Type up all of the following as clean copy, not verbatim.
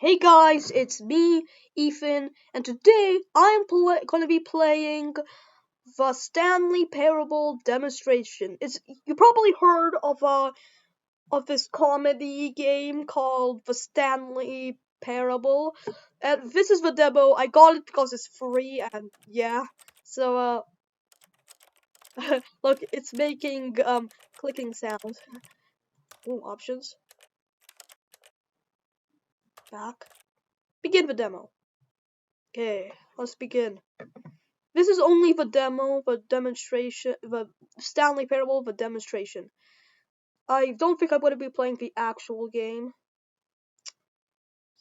Hey guys, it's me, Ethan, and today I'm going to be playing the Stanley Parable demonstration. You probably heard of this comedy game called the Stanley Parable, and this is the demo. I got it because it's free, and yeah. So look, it's making clicking sounds. Ooh, options. Back. Begin the demo. Okay, let's begin. This is only the demo, the demonstration, the Stanley Parable, the demonstration. I don't think I'm going to be playing the actual game.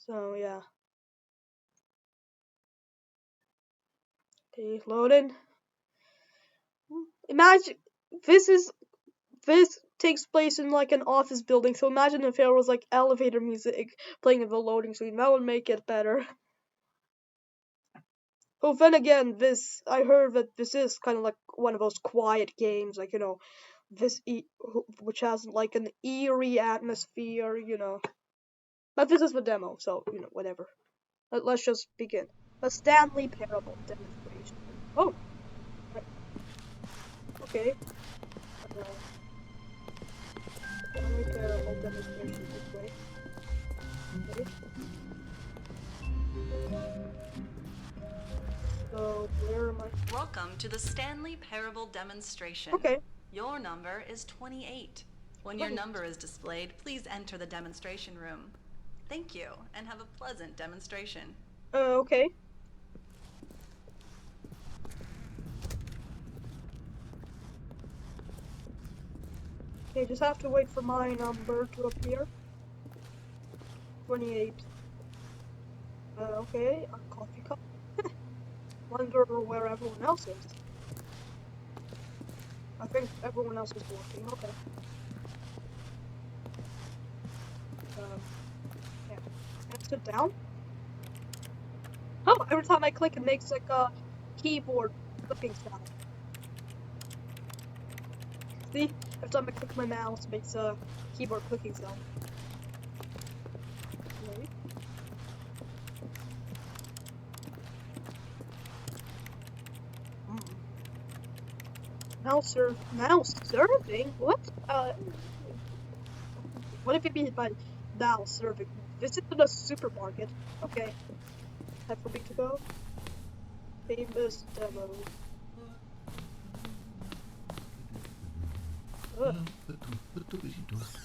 So, yeah. Okay, loading. Imagine, this takes place in like an office building, so imagine if there was like elevator music playing in the loading screen. That would make it better. Oh, then again, I heard that this is kind of like one of those quiet games, like, which has like an eerie atmosphere. But this is the demo, so, whatever. Let's just begin. The Stanley Parable demonstration. Oh, right. Okay. Uh, Stanley Parable demonstration this way. Okay. So, where am I? Welcome to the Stanley Parable demonstration. Okay. Your number is 28. When your number is displayed, please enter the demonstration room. Thank you, and have a pleasant demonstration. Okay. Okay, just have to wait for my number to appear. 28. Okay, a coffee cup. Wonder where everyone else is. I think everyone else is working. Okay. Yeah. And sit down. Oh, every time I click, it makes like a keyboard clicking sound. See? Every time I click my mouse, it makes a keyboard clicking sound. Wait. Mouse serving? What? What if it means by now serving? Visit the supermarket. Okay. Time for me to go. Famous demo.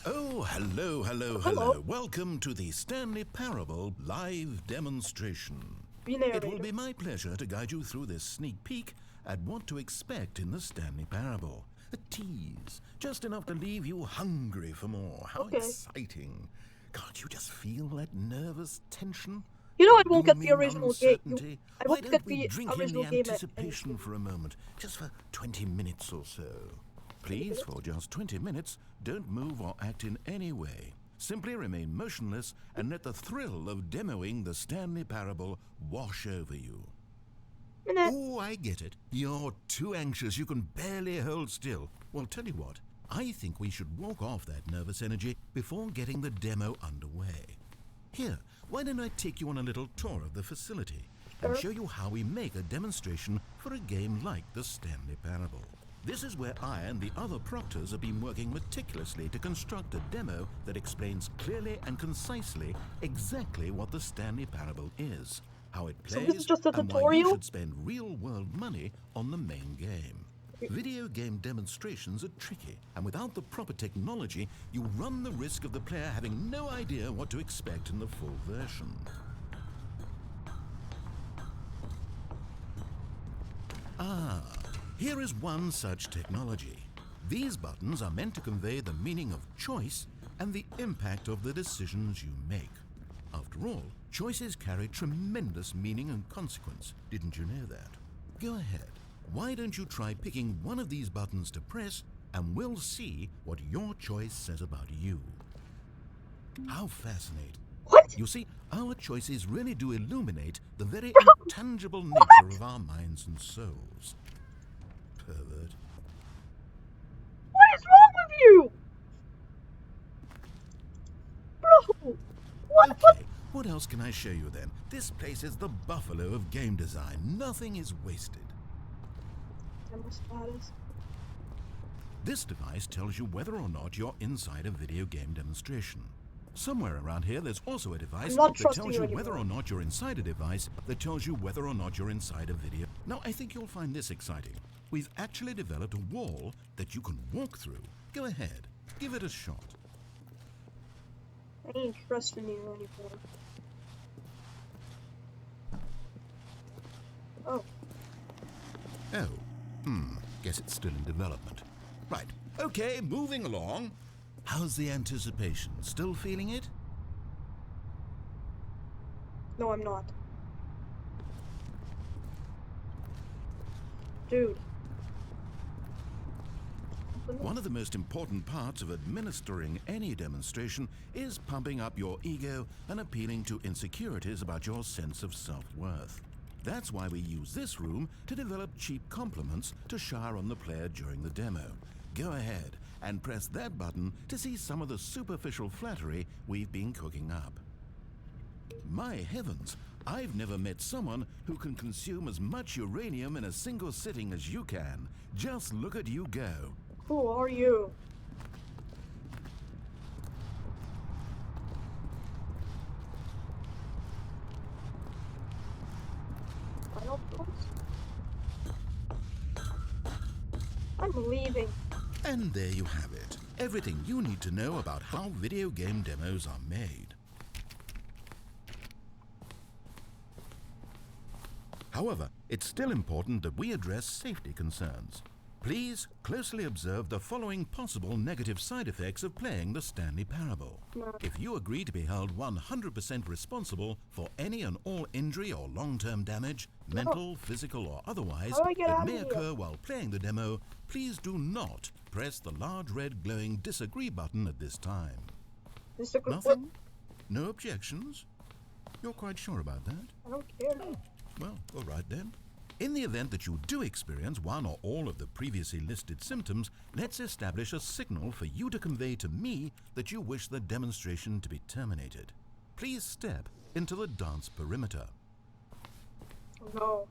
Oh, hello. Welcome to the Stanley Parable live demonstration. It will be my pleasure to guide you through this sneak peek at what to expect in the Stanley Parable. A tease, just enough to leave you hungry for more. How exciting. Can't you just feel that nervous tension? You know I won't get the original game. I Why won't don't get we the drink in original the game anticipation for a moment, just for 20 minutes or so. Please, for just 20 minutes, don't move or act in any way. Simply remain motionless and let the thrill of demoing the Stanley Parable wash over you. Oh, I get it. You're too anxious, you can barely hold still. Well, tell you what, I think we should walk off that nervous energy before getting the demo underway. Here, why don't I take you on a little tour of the facility and show you how we make a demonstration for a game like the Stanley Parable. This is where I and the other proctors have been working meticulously to construct a demo that explains clearly and concisely exactly what the Stanley Parable is, how it plays, so this is just a and tutorial? why you should spend real-world money on the main game. Video game demonstrations are tricky, and without the proper technology, you run the risk of the player having no idea what to expect in the full version. Here is one such technology. These buttons are meant to convey the meaning of choice and the impact of the decisions you make. After all, choices carry tremendous meaning and consequence. Didn't you know that? Go ahead. Why don't you try picking one of these buttons to press, and we'll see what your choice says about you. How fascinating. What? You see, our choices really do illuminate the very Bro, intangible nature of our minds and souls. Pervert. What is wrong with you? Bro, what? Okay, What else can I show you then? This place is the buffalo of game design. Nothing is wasted. Demo status. This device tells you whether or not you're inside a video game demonstration. Somewhere around here, there's also a device that tells you whether or not you're inside a device that tells you whether or not you're inside a video. Now, I think you'll find this exciting. We've actually developed a wall that you can walk through. Go ahead, give it a shot. I ain't trusting you anymore. Oh. Oh, guess it's still in development. Right, okay, moving along. How's the anticipation? Still feeling it? No, I'm not. Dude. One of the most important parts of administering any demonstration is pumping up your ego and appealing to insecurities about your sense of self-worth. That's why we use this room to develop cheap compliments to shower on the player during the demo. Go ahead and press that button to see some of the superficial flattery we've been cooking up. My heavens, I've never met someone who can consume as much uranium in a single sitting as you can. Just look at you go. Who are you? Final thoughts? I'm leaving. And there you have it. Everything you need to know about how video game demos are made. However, it's still important that we address safety concerns. Please closely observe the following possible negative side effects of playing the Stanley Parable. If you agree to be held 100% responsible for any and all injury or long-term damage, mental, physical, or otherwise, that may occur while playing the demo, please do not press the large red glowing disagree button at this time. Nothing? No objections? You're quite sure about that? I don't care. Well, all right then. In the event that you do experience one or all of the previously listed symptoms, let's establish a signal for you to convey to me that you wish the demonstration to be terminated. Please step into the dance perimeter. No.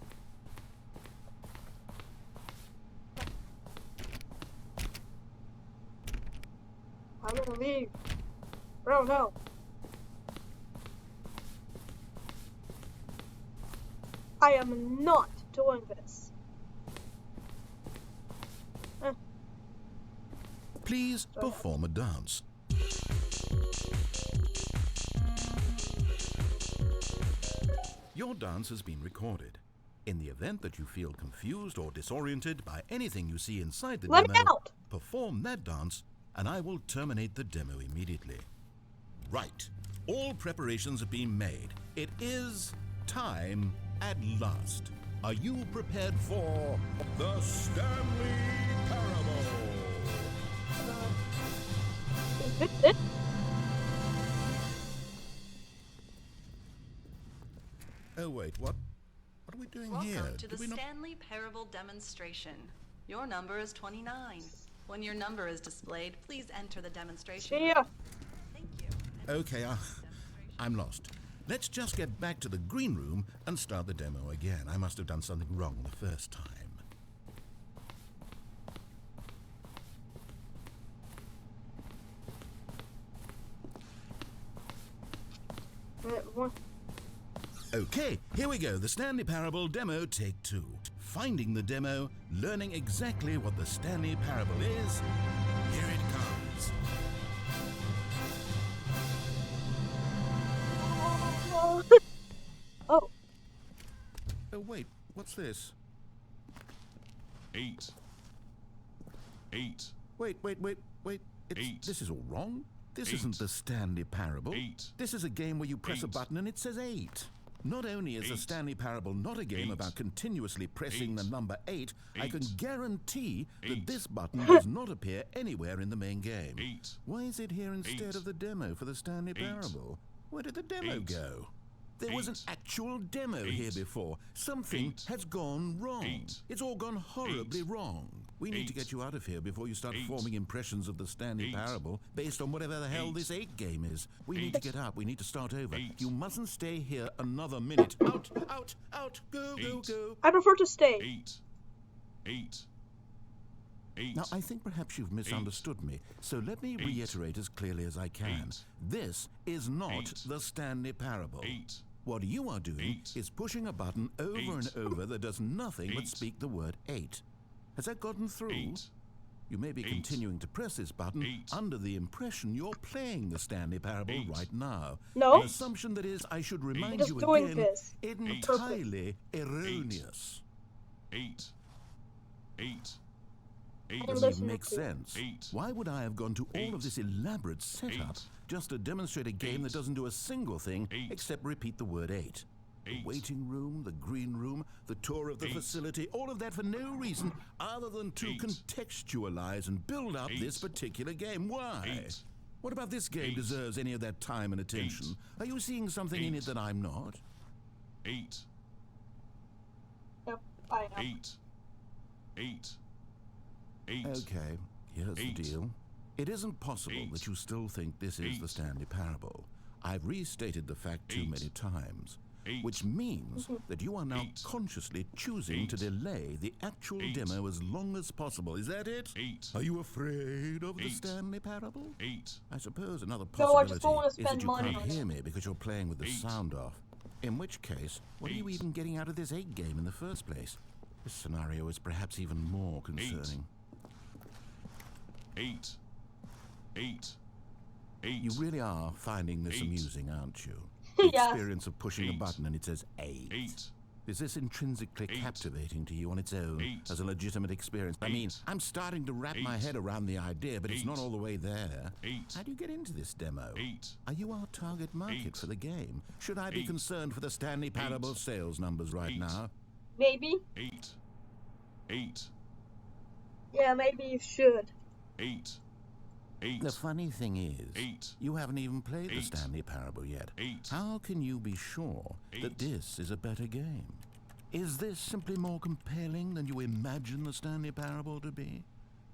I'm gonna leave. Bro, no. I am not doing this. Please perform a dance. Your dance has been recorded. In the event that you feel confused or disoriented by anything you see inside the Let me demo, out! perform that dance and I will terminate the demo immediately. Right. All preparations have been made. It is time at last. Are you prepared for the Stanley Parable? Is this it? Oh wait, what are we doing Welcome here? to the Did we not... Stanley Parable demonstration. Your number is 29. When your number is displayed, please enter the demonstration. See ya. Thank you. Okay, I'm lost. Let's just get back to the green room and start the demo again. I must have done something wrong the first time. What? Okay, here we go. The Stanley Parable demo take 2. Finding the demo, learning exactly what the Stanley Parable is. Here it comes. Oh. Oh wait, what's this? 8. Wait. This is all wrong. This isn't the Stanley Parable. 8. This is a game where you press a 8. button and it says 8. Not only is the 8. Stanley Parable not a game 8. about continuously pressing 8. the number 8, I can 8. guarantee that 8. this button does not appear anywhere in the main game. 8. Why is it here instead 8. of the demo for the Stanley 8. Parable? Where did the demo 8. go? There was an 8. actual demo 8. here before. Something 8. has gone wrong. 8. It's all gone horribly 8. wrong. We need to get you out of here before you start forming impressions of the Stanley Parable based on whatever the hell this 8 game is. We need to get out. We need to start over. You mustn't stay here another minute. Out, out, out. Go, go, go. I prefer to stay. 8. Now, I think perhaps you've misunderstood me, so let me reiterate as clearly as I can. This is not the Stanley Parable. What you are doing is pushing a button over and over that does nothing but speak the word 8. Has that gotten through? You may be continuing to press this button under the impression you're playing the Stanley Parable right now. No. An assumption that is, I should remind just you doing again, this. entirely erroneous. 8. Doesn't even make sense. Why would I have gone to all of this elaborate setup just to demonstrate a game that doesn't do a single thing except repeat the word 8? The waiting room, the green room, the tour of the facility, all of that for no reason other than to contextualize and build up this particular game. Why? What about this game deserves any of that time and attention? Are you seeing something in it that I'm not? 8. Yep, I know. 8. Okay, here's the deal. It isn't possible that you still think this is the Stanley Parable. I've restated the fact too many times. Which means that you are now consciously choosing to delay the actual demo as long as possible. Is that it? Are you afraid of the Stanley Parable? I suppose another No, I just possibility don't want to is that spend you money can't on hear it. me because you're playing with the sound off. In which case, what are you even getting out of this 8 game in the first place? This scenario is perhaps even more concerning. 8. You really are finding this amusing, aren't you? The experience of pushing a button and it says 8. Is this intrinsically captivating to you on its own as a legitimate experience? I mean, I'm starting to wrap my head around the idea, but it's not all the way there. How do you get into this demo? Are you our target market for the game? Should I be concerned for the Stanley Parable sales numbers right now? Maybe. 8. Yeah, maybe you should. 8. The funny thing is, you haven't even played the Stanley Parable yet. How can you be sure that this is a better game? Is this simply more compelling than you imagine the Stanley Parable to be?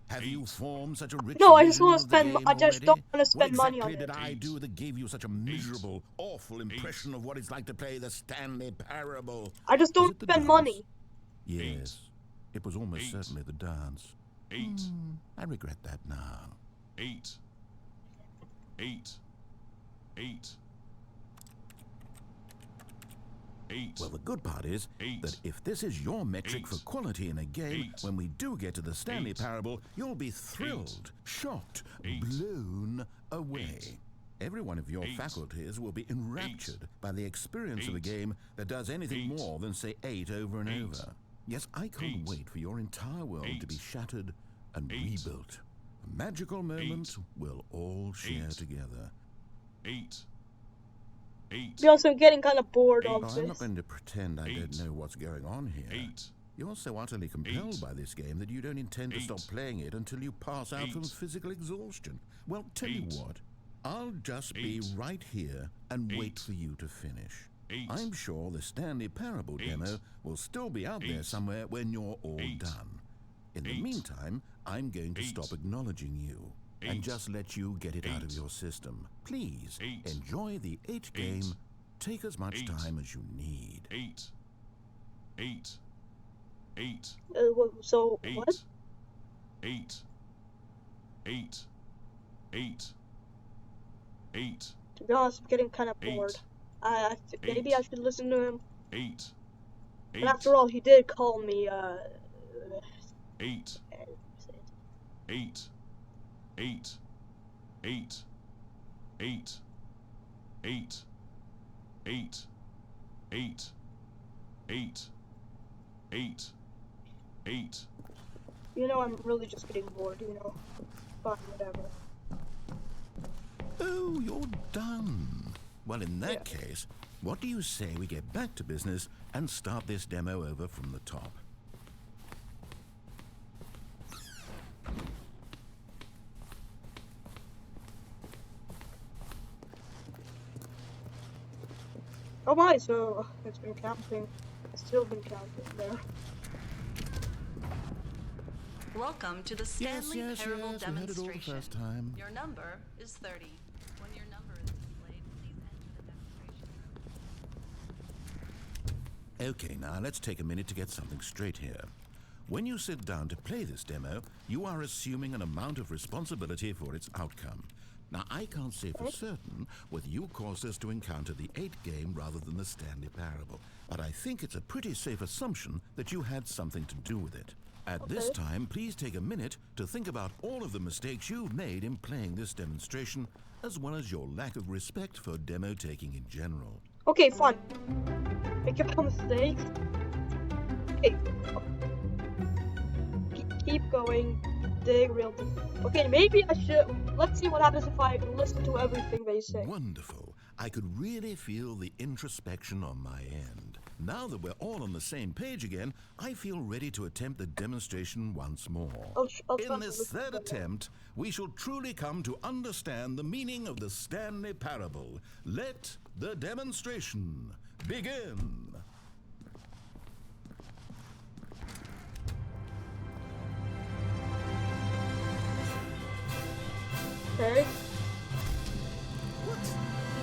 Have you formed such a rich No, I just vision want to of the spend. game I just already? don't want to spend What money on exactly it. did I do that gave you such a miserable, awful impression of what it's like to play the Stanley Parable? I just Was don't it the spend dance? money. Yes, it was almost certainly the dance. I regret that now. 8. Well, the good part is that if this is your metric for quality in a game, when we do get to the Stanley Parable, you'll be thrilled, shocked, blown away. Every one of your faculties will be enraptured by the experience of a game that does anything more than say 8 over and over. Yes, I can't wait for your entire world to be shattered and rebuilt. A magical moment we'll all share together. 8. Be also getting kind of bored of Oh, I'm not this. going to pretend I don't know what's going on here. You're so utterly compelled by this game that you don't intend to stop playing it until you pass out from physical exhaustion. Well, tell you what, I'll just be right here and wait for you to finish. I'm sure the Stanley Parable demo will still be out there somewhere when you're all done. In the meantime, I'm going to stop acknowledging you and just let you get it out of your system. Please, enjoy the 8 game. Take as much time as you need. 8. So what? 8. To be honest, I'm getting kind of bored. Maybe I should listen to him. 8. But after all, he did call me. 8. 8. 8. You know, I'm really just getting bored. You know, fine, whatever. Oh, you're done. Well, in that case, what do you say we get back to business and start this demo over from the top? Oh my, so it's been counting. It's still been counting there. Welcome to the Stanley yes, Parable we heard it all the demonstration. first time. Your number is 30. When your number is displayed, please enter the demonstration room. Okay, now let's take a minute to get something straight here. When you sit down to play this demo, you are assuming an amount of responsibility for its outcome. Now, I can't say for certain whether you caused us to encounter the 8 game rather than the Stanley Parable, but I think it's a pretty safe assumption that you had something to do with it. At this time, please take a minute to think about all of the mistakes you've made in playing this demonstration, as well as your lack of respect for demo taking in general. Okay, fine. Make up mistakes. Okay. Keep going. Dig real deep. Okay, maybe I should. Let's see what happens if I listen to everything they say. Wonderful. I could really feel the introspection on my end. Now that we're all on the same page again, I feel ready to attempt the demonstration once more. I'll try In to this listen third to them. attempt, we shall truly come to understand the meaning of the Stanley Parable. Let the demonstration begin. Okay. What?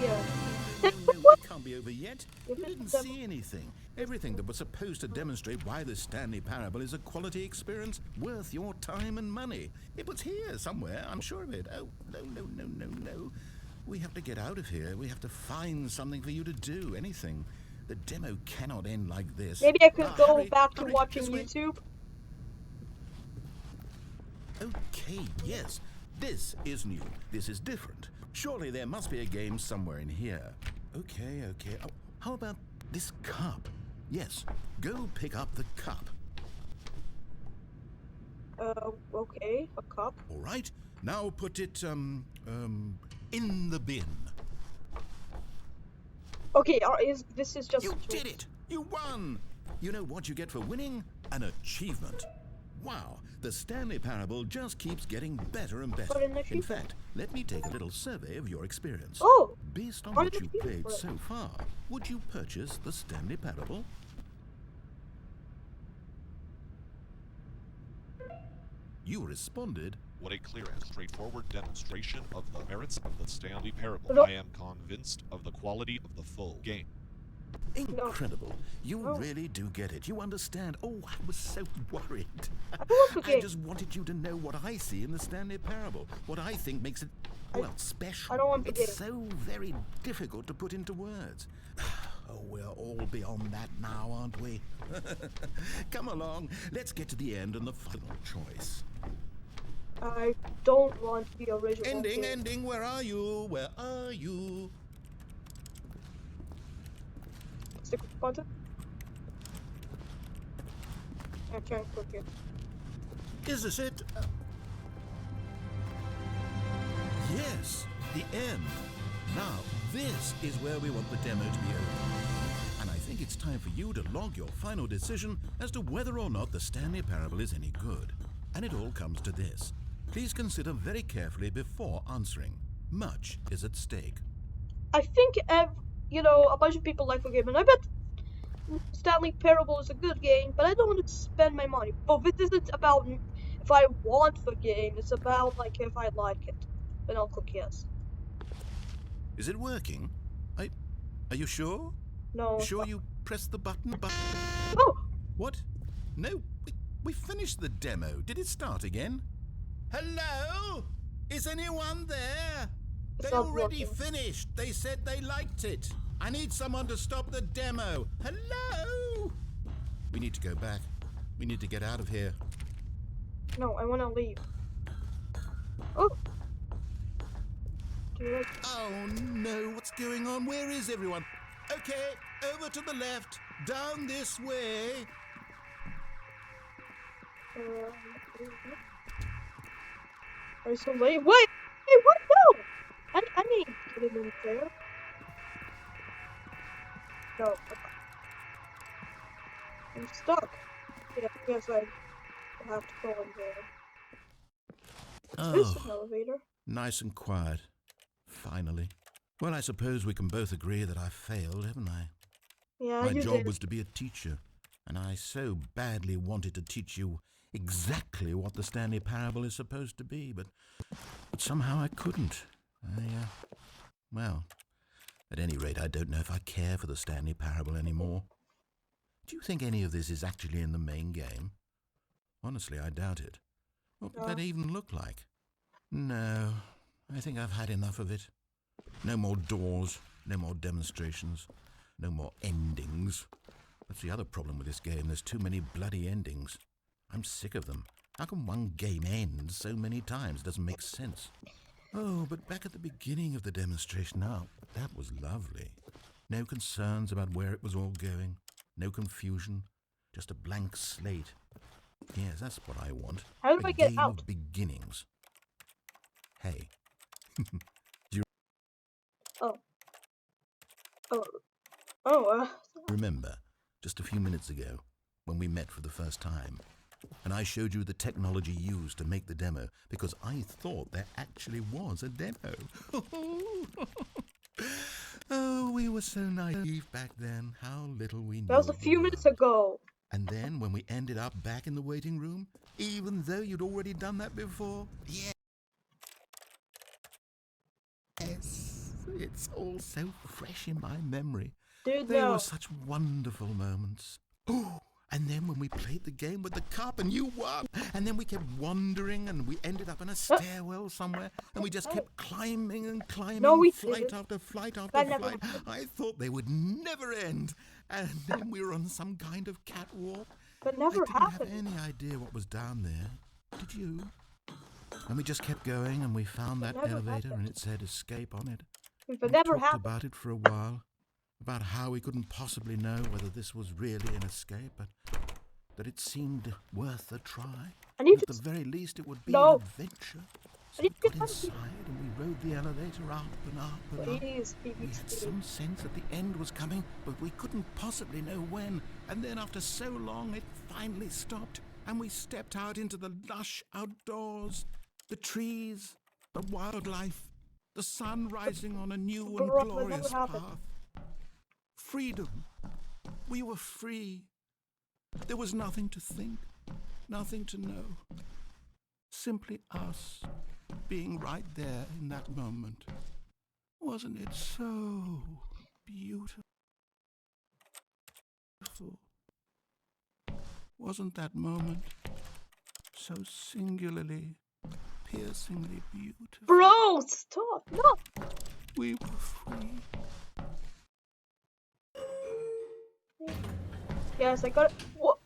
Yeah. No, it can't be over yet. You If it's didn't demo- see anything. Everything that was supposed to demonstrate why the Stanley Parable is a quality experience worth your time and money. It was here somewhere, I'm sure of it. Oh, no. We have to get out of here. We have to find something for you to do, anything. The demo cannot end like this. Maybe I could go hurry, back to hurry, watching this way. YouTube. Okay, yes. This is new. This is different. Surely there must be a game somewhere in here. Okay. Oh, how about this cup? Yes, go pick up the cup. Okay, a cup. All right, now put it, in the bin. Okay, this is just. You did it! You won! You know what you get for winning? An achievement. Wow, the Stanley Parable just keeps getting better and better. But an In achievement. fact, let me take a little survey of your experience. Oh! Based on What what an you've achievement played for it. so far, would you purchase the Stanley Parable? You responded, What a clear and straightforward demonstration of the merits of the Stanley Parable. No. I am convinced of the quality of the full game. incredible. You No. really do get it. You understand. Oh, I was so worried. I love the I game. just wanted you to know what I see in the Stanley Parable. What I think makes it, well, special. I don't want the It's game. so very difficult to put into words. Oh, we're all beyond that now, aren't we? Come along. Let's get to the end and the final choice. I don't want the original. Ending, game. ending. Where are you? Where are you? Stick with the button. I can't click it. Is this it? Yes, the end. Now, this is where we want the demo to be over. And I think it's time for you to log your final decision as to whether or not the Stanley Parable is any good. And it all comes to this. Please consider very carefully before answering. Much is at stake. I think, a bunch of people like the game, and I bet Stanley Parable is a good game, but I don't want to spend my money. But this isn't about if I want the game, it's about, like, if I like it. Then I'll click yes. Is it working? Are you sure? No. Sure you pressed the button? Oh! What? No, we finished the demo. Did it start again? Hello? Is anyone there? It's They not already working. finished. They said they liked it. I need someone to stop the demo. Hello? We need to go back. We need to get out of here. No, I want to leave. Oh! Do you like... Oh no, what's going on? Where is everyone? Okay, over to the left. Down this way. Are you so late? Wait! Hey, what? No! I need to get in there. No. Okay. I'm stuck. Yeah, I guess I have to go in there. There's an Oh, elevator. nice and quiet. Finally. Well, I suppose we can both agree that I failed, haven't I? Yeah, My you job did. was to be a teacher, and I so badly wanted to teach you exactly what the Stanley Parable is supposed to be, but somehow I couldn't. Well, at any rate, I don't know if I care for the Stanley Parable anymore. Do you think any of this is actually in the main game? Honestly, I doubt it. What would that even look like? No, I think I've had enough of it. No more doors, no more demonstrations, no more endings. That's the other problem with this game. There's too many bloody endings. I'm sick of them. How can one game end so many times? It doesn't make sense. Oh, but back at the beginning of the demonstration, that was lovely. No concerns about where it was all going. No confusion. Just a blank slate. Yes, that's what I want. How do I get game out? of beginnings. Hey. Oh. Oh, Remember, just a few minutes ago, when we met for the first time, and I showed you the technology used to make the demo, because I thought there actually was a demo. Oh, we were so naive back then. How little we knew that was a of the few minutes world. ago. And then when we ended up back in the waiting room, even though you'd already done that before, yes, it's all so fresh in my memory. Dude, They no. were such wonderful moments. Oh, and then when we played the game with the cup and you won, and then we kept wandering and we ended up in a stairwell somewhere, and we just kept climbing and climbing, No, we flight didn't. after flight after That never flight. happened. I thought they would never end. And then we were on some kind of catwalk. That I never didn't happened. have any idea what was down there. Did you? And we just kept going, and we found that Never elevator, happened. and it said escape on it. It We never talked happened. about it for a while, about how we couldn't possibly know whether this was really an escape, but that it seemed worth a try. I need At to. the very least, it would be No. an adventure. So I need we to got get something. inside and we rode the elevator up and up and up. Please, We please, had please. some sense that the end was coming, but we couldn't possibly know when. And then after so long, it finally stopped, and we stepped out into the lush outdoors. The trees, the wildlife, the sun rising on a new and Bro, that glorious never happened. path. Freedom. We were free. There was nothing to think, nothing to know. Simply us being right there in that moment. Wasn't it so beautiful? Wasn't that moment so singularly, piercingly beautiful? Bro, stop. No. We were free. Yes, I got it. What?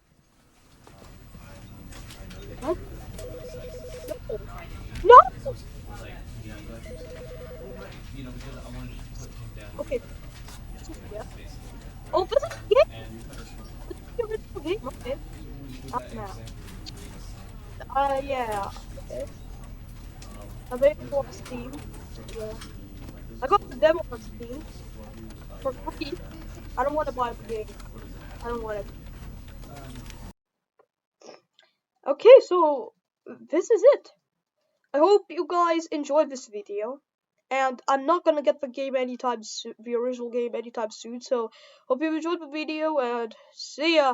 What? No. No. Okay. Yeah. Oh, this is the game. This is the original game. Okay. Up now. Yeah. Okay. Available on Steam. Yeah. I got the demo on Steam for free. I don't want to buy the game. I don't want it. Okay, so this is it. I hope you guys enjoyed this video. And I'm not gonna get the game anytime soon, the original game anytime soon. So hope you enjoyed the video and see ya.